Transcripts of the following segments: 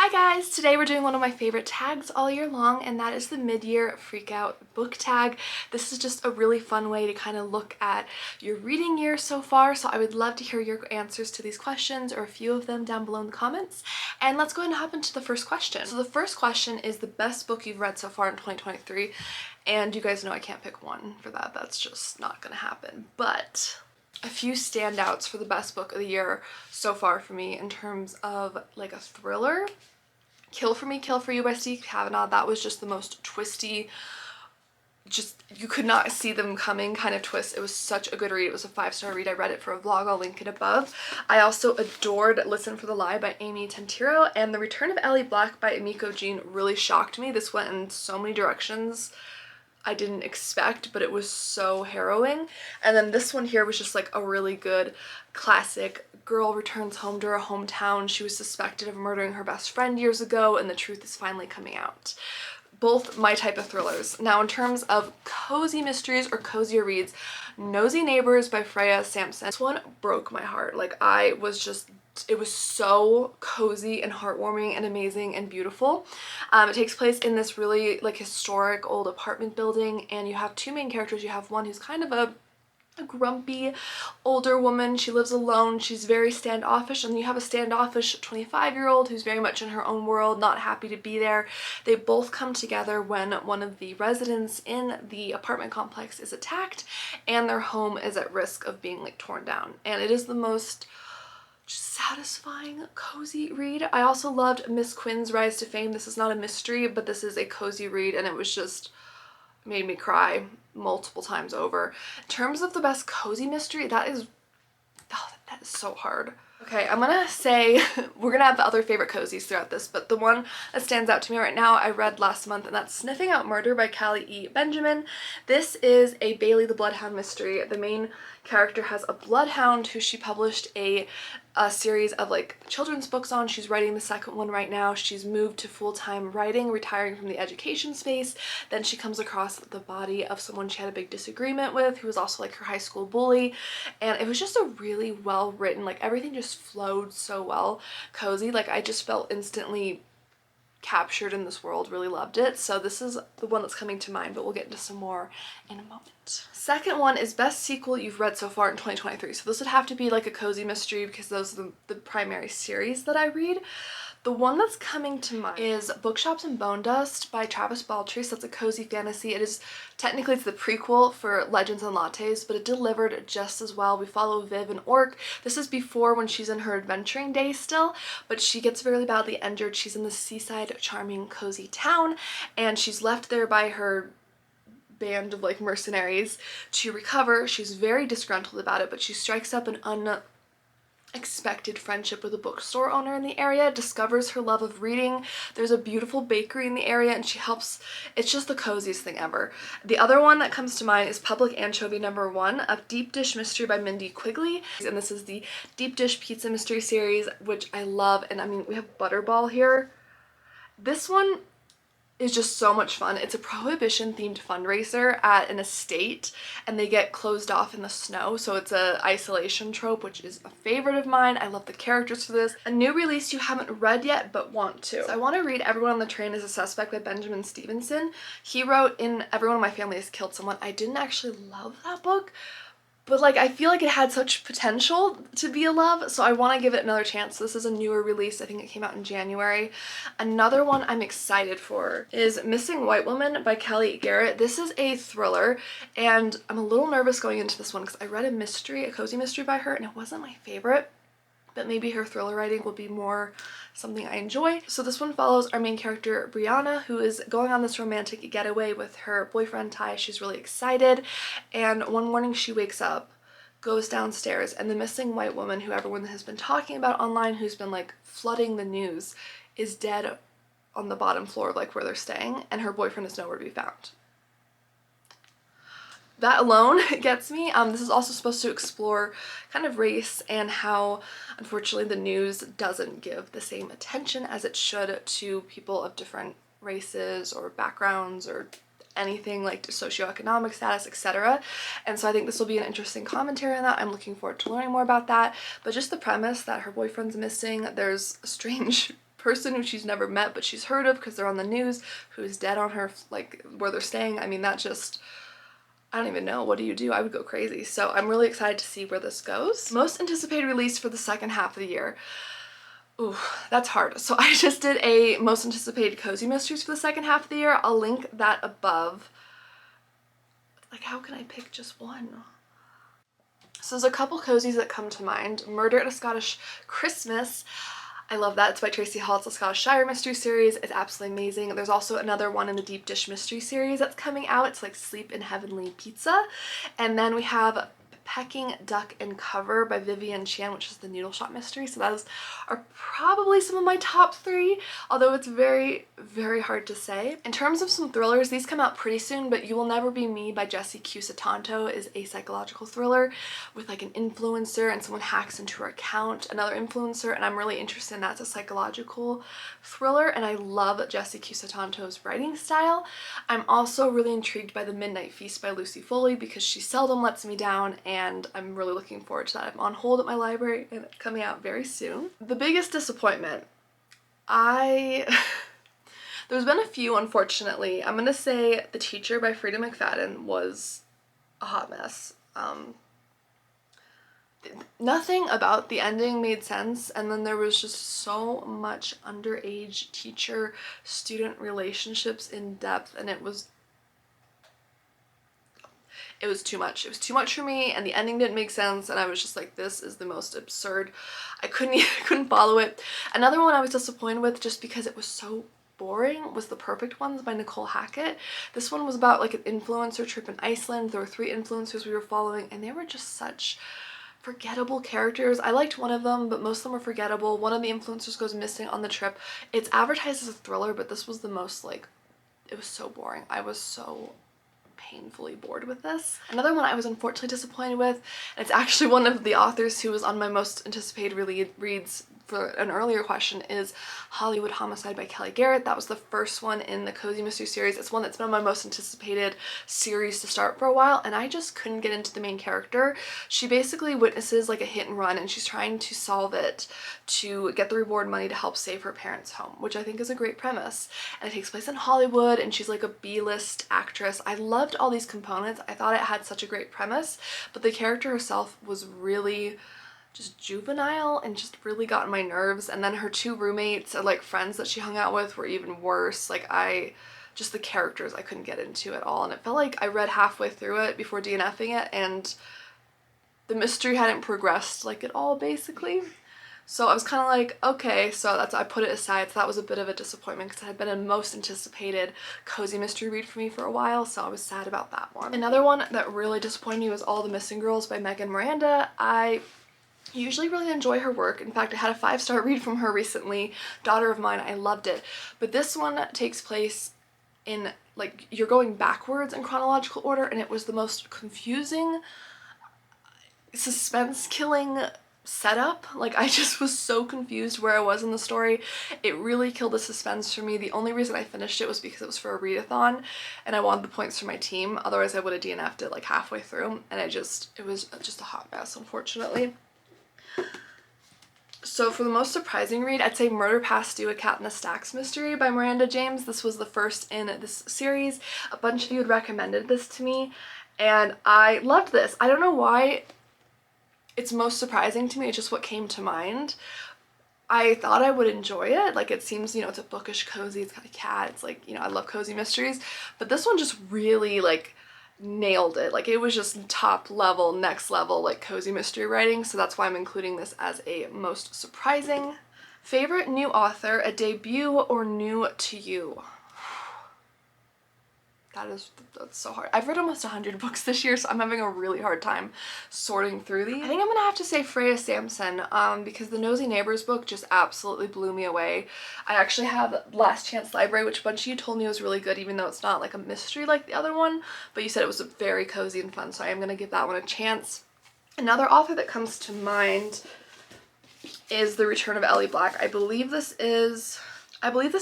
Hi guys! Today we're doing one of my favorite tags all year long, and that is the mid-year freakout book tag. This is just a really fun way to kind of look at your reading year so far, so I would love to hear your answers to these questions or a few of them down below in the comments. And let's go ahead and hop into the first question. So the first question is the best book you've read so far in 2023, and you guys know I can't pick one for that. That's just not gonna happen. But a few standouts for the best book of the year so far for me in terms of like a thriller. Kill for Me, Kill for You by Steve Kavanaugh. That was just the most twisty, just you could not see them coming kind of twist. It was such a good read. It was a 5-star read. I read it for a vlog. I'll link it above. I also adored Listen for the Lie by Amy Tantiro, and The Return of Allie Black by Emiko Jean really shocked me. This went in so many directions I didn't expect, but it was so harrowing. And then this one here was just like a really good classic girl returns home to her hometown. She was suspected of murdering her best friend years ago, and the truth is finally coming out. Both my type of thrillers. Now in terms of cozy mysteries or cozier reads, Nosy Neighbors by Freya Sampson. This one broke my heart. Like it was so cozy and heartwarming and amazing and beautiful. It takes place in this really like historic old apartment building, and you have two main characters. You have one who's kind of a grumpy older woman. She lives alone. She's very standoffish, and you have a standoffish 25-year-old who's very much in her own world, not happy to be there. They both come together when one of the residents in the apartment complex is attacked and their home is at risk of being like torn down. And it is the most satisfying cozy read. I also loved Miss Quinn's Rise to Fame. This is not a mystery, but this is a cozy read, and it was just made me cry multiple times over. In terms of the best cozy mystery, that is so hard. Okay, I'm gonna say we're gonna have the other favorite cozies throughout this, but the one that stands out to me right now I read last month, and that's Sniffing Out Murder by Callie E. Benjamin. This is a Bailey the Bloodhound mystery. The main character has a bloodhound who she published a series of like children's books on. She's writing the second one right now. She's moved to full-time writing, retiring from the education space. Then she comes across the body of someone she had a big disagreement with, who was also like her high school bully, and it was just a really well written, like everything just flowed so well, cozy. Like I just felt instantly captured in this world, really loved it. So this is the one that's coming to mind, but we'll get into some more in a moment. Second one is best sequel you've read so far in 2023. So this would have to be like a cozy mystery because those are the primary series that I read. The one that's coming to mind is Bookshops and Bone Dust by Travis Baltrice. That's a cozy fantasy. It is technically it's the prequel for Legends and Lattes, but it delivered just as well. We follow Viv and Orc. This is before when she's in her adventuring days still, but she gets very badly injured. She's in the seaside, charming, cozy town, and she's left there by her band of like mercenaries to recover. She's very disgruntled about it, but she strikes up an unexpected friendship with a bookstore owner in the area, discovers her love of reading. There's a beautiful bakery in the area, and she helps. It's just the coziest thing ever. The other one that comes to mind is Public Anchovy #1, a deep dish mystery by Mindy Quigley, and this is the deep dish pizza mystery series, which I love. And I mean, we have Butterball here. This one is just so much fun. It's a prohibition themed fundraiser at an estate, and they get closed off in the snow, so it's a isolation trope, which is a favorite of mine. I love the characters for this. A new release you haven't read yet but want to. So I want to read Everyone on the Train is a Suspect by Benjamin Stevenson. He wrote in Everyone in My Family Has Killed Someone. I didn't actually love that book, but like I feel like it had such potential to be a love, so I want to give it another chance. This is a newer release. I think it came out in January. Another one I'm excited for is Missing White Woman by Kelly Garrett. This is a thriller, and I'm a little nervous going into this one because I read a cozy mystery by her, and it wasn't my favorite, but maybe her thriller writing will be more something I enjoy. So this one follows our main character Brianna, who is going on this romantic getaway with her boyfriend Ty. She's really excited, and one morning she wakes up, goes downstairs, and the missing white woman who everyone has been talking about online, who's been like flooding the news, is dead on the bottom floor of like where they're staying, and her boyfriend is nowhere to be found. That alone gets me. This is also supposed to explore kind of race and how unfortunately the news doesn't give the same attention as it should to people of different races or backgrounds or anything like socioeconomic status, etc. And so I think this will be an interesting commentary on that. I'm looking forward to learning more about that. But just the premise that her boyfriend's missing, there's a strange person who she's never met but she's heard of because they're on the news, who's dead on her, like, where they're staying. I mean, that just, I don't even know. What do you do? I would go crazy. So I'm really excited to see where this goes. Most anticipated release for the second half of the year. Ooh, that's hard. So I just did a most anticipated cozy mysteries for the second half of the year. I'll link that above. Like, how can I pick just one? So there's a couple cozies that come to mind. Murder at a Scottish Christmas. I love that. It's by Tracy Hall. It's a Scottish Shire mystery series. It's absolutely amazing. There's also another one in the Deep Dish mystery series that's coming out. It's like Sleep in Heavenly Pizza. And then we have Pecking Duck and Cover by Vivian Chan, which is the noodle shop mystery. So those are probably some of my top 3, although it's very, very hard to say. In terms of some thrillers, these come out pretty soon, but You Will Never Be Me by Jessie Cusatanto is a psychological thriller with like an influencer and someone hacks into her account, another influencer, and I'm really interested in that. It's a psychological thriller, and I love Jessie Cusatanto's writing style. I'm also really intrigued by The Midnight Feast by Lucy Foley because she seldom lets me down, and I'm really looking forward to that. I'm on hold at my library and it's coming out very soon. The biggest disappointment, there's been a few, unfortunately. I'm gonna say The Teacher by Frida McFadden was a hot mess. Nothing about the ending made sense, and then there was just so much underage teacher-student relationships in depth, and it was too much. It was too much for me, and the ending didn't make sense, and I was just like, this is the most absurd. I couldn't follow it. Another one I was disappointed with just because it was so boring was The Perfect Ones by Nicole Hackett. This one was about like an influencer trip in Iceland. There were 3 influencers we were following, and they were just such forgettable characters. I liked one of them, but most of them were forgettable. One of the influencers goes missing on the trip. It's advertised as a thriller, but this was the most, like, it was so boring. I was so painfully bored with this. Another one I was unfortunately disappointed with, and it's actually one of the authors who was on my most anticipated reads for an earlier question, is Hollywood Homicide by Kelly Garrett. That was the first one in the Cozy Mystery series. It's one that's been my most anticipated series to start for a while, and I just couldn't get into the main character. She basically witnesses like a hit and run, and she's trying to solve it to get the reward money to help save her parents' home, which I think is a great premise. And it takes place in Hollywood, and she's like a B-list actress. I loved all these components. I thought it had such a great premise, but the character herself was really just juvenile and just really got on my nerves. And then her 2 roommates or like friends that she hung out with were even worse. Like, just the characters I couldn't get into at all, and it felt like I read halfway through it before DNFing it, and the mystery hadn't progressed like at all, basically. So I was kind of like, okay, so I put it aside. So that was a bit of a disappointment because it had been a most anticipated cozy mystery read for me for a while, so I was sad about that one. Another one that really disappointed me was All the Missing Girls by Megan Miranda. I usually really enjoy her work. In fact, I had a 5-star read from her recently, Daughter of Mine. I loved it. But this one takes place in, like, you're going backwards in chronological order, and it was the most confusing, suspense-killing setup. Like, I just was so confused where I was in the story. It really killed the suspense for me. The only reason I finished it was because it was for a readathon and I wanted the points for my team. Otherwise I would have DNF'd it like halfway through, and it was just a hot mess, unfortunately. So for the most surprising read, I'd say Murder Past Due, A Cat in the Stacks mystery by Miranda James. This was the first in this series. A bunch of you had recommended this to me, and I loved this. I don't know why it's most surprising to me. It's just what came to mind. I thought I would enjoy it. Like, it seems, you know, it's a bookish cozy, it's got a cat, it's like, you know, I love cozy mysteries, but this one just really, like, nailed it. Like, it was just top level, next level, like, cozy mystery writing, so that's why I'm including this as a most surprising. Favorite new author, a debut or new to you? That's so hard. I've read almost 100 books this year, so I'm having a really hard time sorting through these. I think I'm gonna have to say Freya Sampson, because the Nosy Neighbors book just absolutely blew me away. I actually have Last Chance Library, which a bunch of you told me was really good, even though it's not like a mystery like the other one, but you said it was very cozy and fun, so I am gonna give that one a chance. Another author that comes to mind is The Return of Ellie Black. I believe this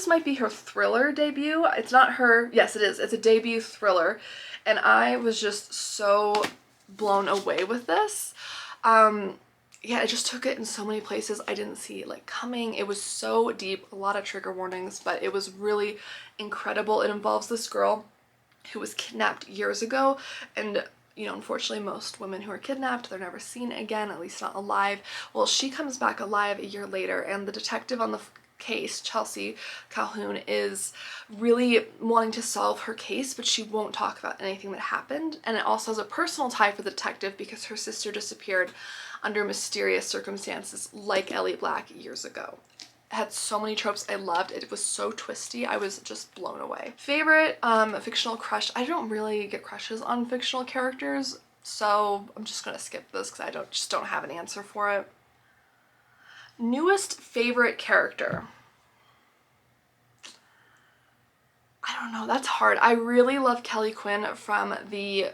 might be her thriller debut. It's not her, yes it is, it's a debut thriller, and I was just so blown away with this. yeah, it just took it in so many places I didn't see like coming. It was so deep, a lot of trigger warnings, but it was really incredible. It involves this girl who was kidnapped years ago, and you know, unfortunately most women who are kidnapped, they're never seen again, at least not alive. Well, she comes back alive a year later, and the detective on the case, Chelsea Calhoun, is really wanting to solve her case, but she won't talk about anything that happened. And it also has a personal tie for the detective because her sister disappeared under mysterious circumstances like Ellie Black years ago. It had so many tropes I loved. It was so twisty. I was just blown away. Favorite fictional crush. I don't really get crushes on fictional characters, so I'm just gonna skip this because I just don't have an answer for it. Newest favorite character. I don't know, that's hard. I really love Kelly Quinn from the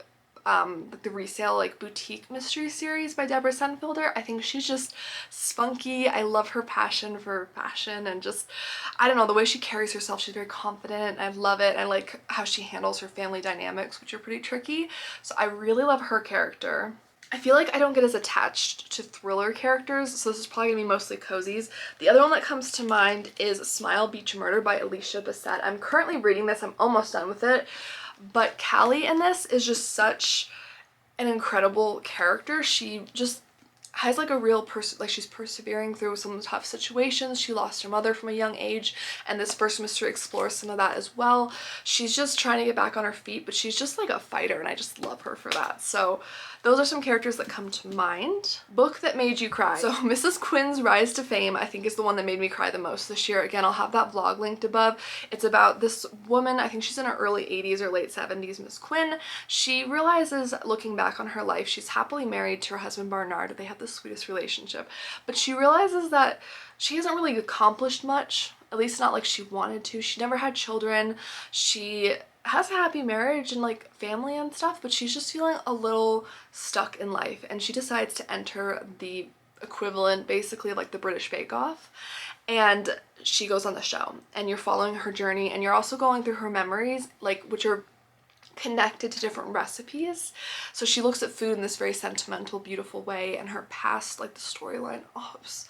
resale like boutique mystery series by Deborah Senfelder. I think she's just spunky. I love her passion for fashion and just, I don't know, the way she carries herself. She's very confident. I love it. I like how she handles her family dynamics, which are pretty tricky. So I really love her character. I feel like I don't get as attached to thriller characters, so this is probably gonna be mostly cozies. The other one that comes to mind is Smile Beach Murder by Alicia Bissett. I'm currently reading this, I'm almost done with it, but Callie in this is just such an incredible character. She just has like a real person, like she's persevering through some tough situations. She lost her mother from a young age, and this first mystery explores some of that as well. She's just trying to get back on her feet, but she's just like a fighter, and I just love her for that. So those are some characters that come to mind. Book that made you cry. So Mrs. Quinn's Rise to Fame, I think, is the one that made me cry the most this year. Again, I'll have that vlog linked above. It's about this woman, I think she's in her early 80s or late 70s, Miss Quinn. She realizes, looking back on her life, she's happily married to her husband Barnard. They have the sweetest relationship, but she realizes that she hasn't really accomplished much, at least not like she wanted to. She never had children. She has a happy marriage and like family and stuff, but she's just feeling a little stuck in life, and she decides to enter the equivalent basically of like the British Bake Off, and she goes on the show, and you're following her journey, and you're also going through her memories, like, which are connected to different recipes. So she looks at food in this very sentimental, beautiful way, and her past, like the storyline, oh, it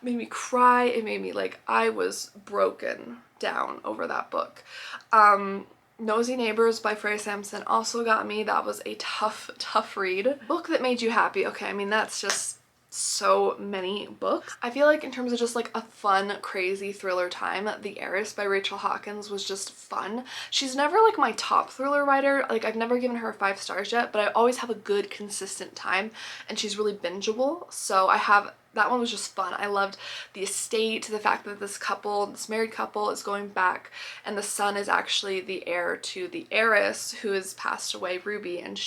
made me cry. It made me like, I was broken down over that book. Nosy Neighbors by Freya Sampson also got me. That was a tough read. Book that made you happy. Okay, I mean, that's just so many books. I feel like in terms of just like a fun, crazy thriller time, The Heiress by Rachel Hawkins was just fun. She's never like my top thriller writer. Like, I've never given her 5 stars yet, but I always have a good, consistent time, and she's really bingeable. So that one was just fun. I loved the estate, the fact that this married couple is going back, and the son is actually the heir to the heiress who has passed away, Ruby, and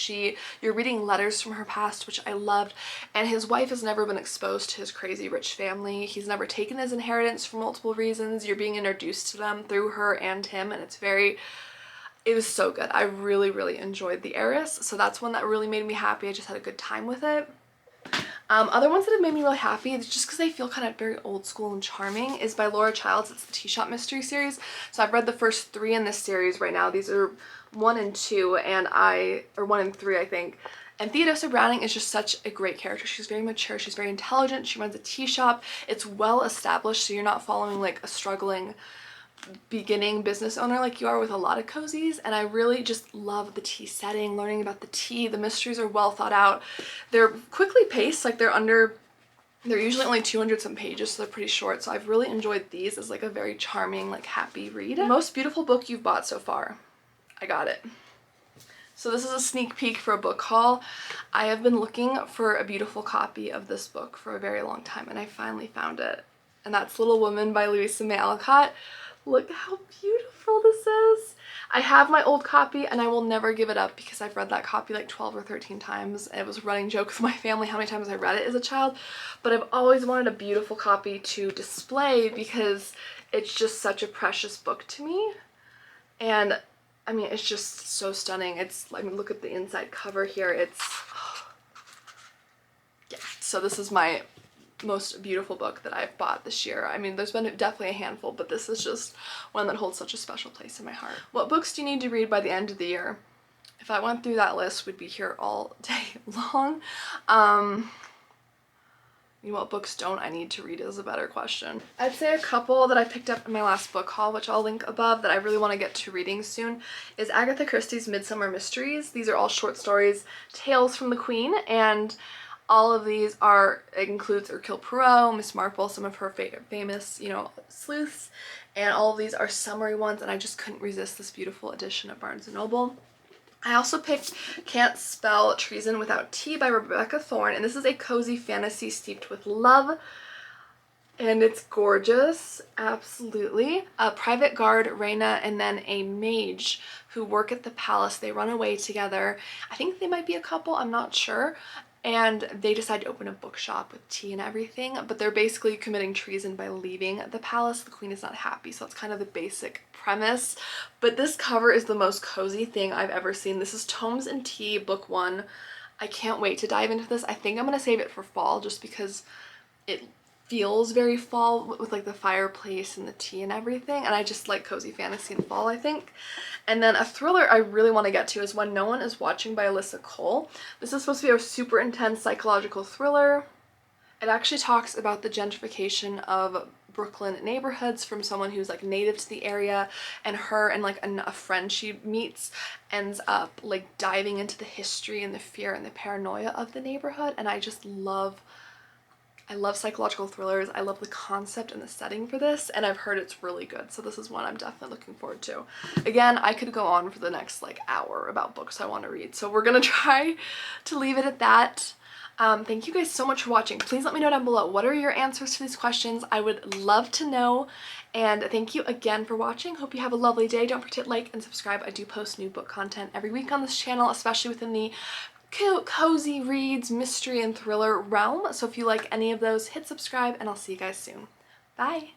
you're reading letters from her past, which I loved, and his wife has never been exposed to his crazy rich family. He's never taken his inheritance for multiple reasons. You're being introduced to them through her and him, and it was so good. I really enjoyed The Heiress, so that's one that really made me happy. I just had a good time with it. Other ones that have made me really happy, just because they feel kind of very old school and charming, is by Laura Childs. It's the Tea Shop Mystery Series. So I've read the first 3 in this series right now. These are 1 and 2, or 1 and 3, I think. And Theodosia Browning is just such a great character. She's very mature, she's very intelligent, she runs a tea shop. It's well established, so you're not following like a struggling beginning business owner like you are with a lot of cozies, and I really just love the tea setting, learning about the tea. The mysteries are well thought out. They're quickly paced, like they're usually only 200 some pages, so they're pretty short, so I've really enjoyed these as like a very charming, like happy read. Most beautiful book you've bought so far. I got it. So this is a sneak peek for a book haul. I have been looking for a beautiful copy of this book for a very long time, and I finally found it. And that's Little Woman by Louisa May Alcott. Look how beautiful this is. I have my old copy, and I will never give it up because I've read that copy like 12 or 13 times. It was a running joke with my family how many times I read it as a child, but I've always wanted a beautiful copy to display because it's just such a precious book to me. And I mean, it's just so stunning. I mean, look at the inside cover here. Yeah, so this is my most beautiful book that I've bought this year. I mean, there's been definitely a handful, but this is just one that holds such a special place in my heart. What books do you need to read by the end of the year? If I went through that list, we'd be here all day long. You know, what books don't I need to read is a better question. I'd say a couple that I picked up in my last book haul, which I'll link above, that I really want to get to reading soon, is Agatha Christie's Midsummer Mysteries. These are all short stories, tales from the Queen, and all of these includes Hercule Poirot, Miss Marple, some of her famous, you know, sleuths, and all of these are summary ones, and I just couldn't resist this beautiful edition of Barnes & Noble. I also picked Can't Spell Treason Without Tea by Rebecca Thorne, and this is a cozy fantasy steeped with love, and it's gorgeous, absolutely. A private guard, Reina, and then a mage who work at the palace. They run away together. I think they might be a couple, I'm not sure. And they decide to open a bookshop with tea and everything, but they're basically committing treason by leaving the palace. The queen is not happy, so that's kind of the basic premise. But this cover is the most cozy thing I've ever seen. This is Tomes and Tea, book 1. I can't wait to dive into this. I think I'm gonna save it for fall just because it feels very fall with like the fireplace and the tea and everything, and I just like cozy fantasy in fall, I think. And then a thriller I really want to get to is When No One Is Watching by Alyssa Cole. This is supposed to be a super intense psychological thriller. It actually talks about the gentrification of Brooklyn neighborhoods from someone who's like native to the area, and her and like a friend she meets ends up like diving into the history and the fear and the paranoia of the neighborhood, and I love psychological thrillers. I love the concept and the setting for this, and I've heard it's really good, so this is one I'm definitely looking forward to. Again, I could go on for the next like hour about books I want to read, so we're gonna try to leave it at that. Thank you guys so much for watching. Please let me know down below, what are your answers to these questions? I would love to know, and thank you again for watching. Hope you have a lovely day. Don't forget to like and subscribe. I do post new book content every week on this channel, especially within the cozy reads, mystery, and thriller realm. So if you like any of those, hit subscribe, and I'll see you guys soon. Bye!